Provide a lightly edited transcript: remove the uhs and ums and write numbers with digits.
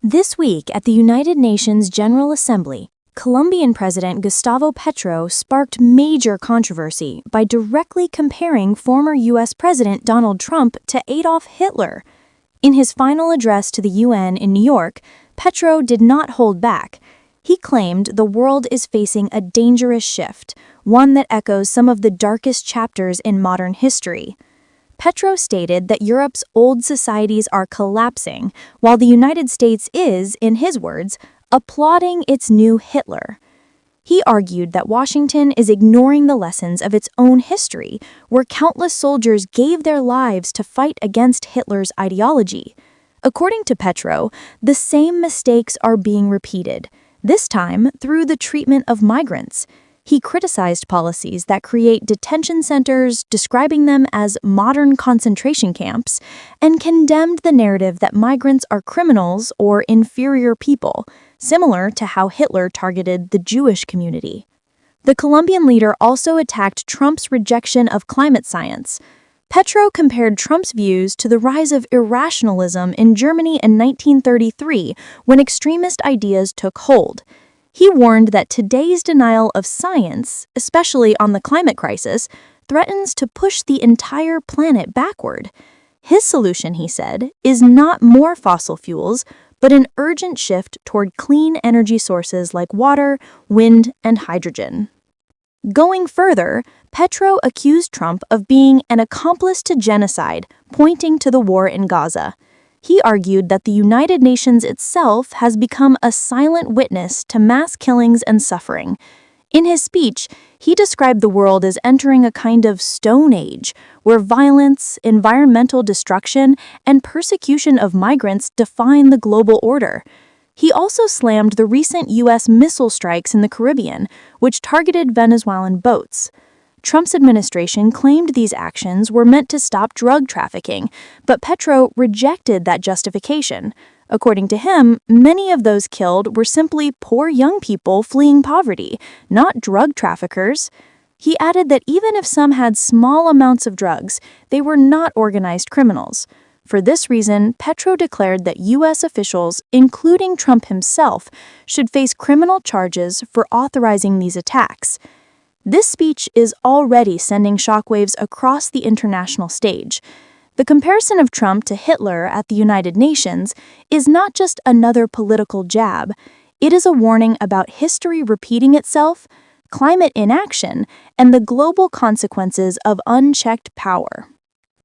This week at the United Nations General Assembly, Colombian President Gustavo Petro sparked major controversy by directly comparing former U.S. President Donald Trump to Adolf Hitler. In his final address to the UN in New York, Petro did not hold back. He claimed the world is facing a dangerous shift, one that echoes some of the darkest chapters in modern history. Petro stated that Europe's old societies are collapsing, while the United States is, in his words, applauding its new Hitler. He argued that Washington is ignoring the lessons of its own history, where countless soldiers gave their lives to fight against Hitler's ideology. According to Petro, the same mistakes are being repeated, this time through the treatment of migrants. He criticized policies that create detention centers, describing them as modern concentration camps, and condemned the narrative that migrants are criminals or inferior people, similar to how Hitler targeted the Jewish community. The Colombian leader also attacked Trump's rejection of climate science. Petro compared Trump's views to the rise of irrationalism in Germany in 1933 when extremist ideas took hold. He warned that today's denial of science, especially on the climate crisis, threatens to push the entire planet backward. His solution, he said, is not more fossil fuels, but an urgent shift toward clean energy sources like water, wind, and hydrogen. Going further, Petro accused Trump of being an accomplice to genocide, pointing to the war in Gaza. He argued that the United Nations itself has become a silent witness to mass killings and suffering. In his speech, he described the world as entering a kind of stone age, where violence, environmental destruction, and persecution of migrants define the global order. He also slammed the recent U.S. missile strikes in the Caribbean, which targeted Venezuelan boats. Trump's administration claimed these actions were meant to stop drug trafficking, but Petro rejected that justification. According to him, many of those killed were simply poor young people fleeing poverty, not drug traffickers. He added that even if some had small amounts of drugs, they were not organized criminals. For this reason, Petro declared that U.S. officials, including Trump himself, should face criminal charges for authorizing these attacks. This speech is already sending shockwaves across the international stage. The comparison of Trump to Hitler at the United Nations is not just another political jab. It is a warning about history repeating itself, climate inaction, and the global consequences of unchecked power.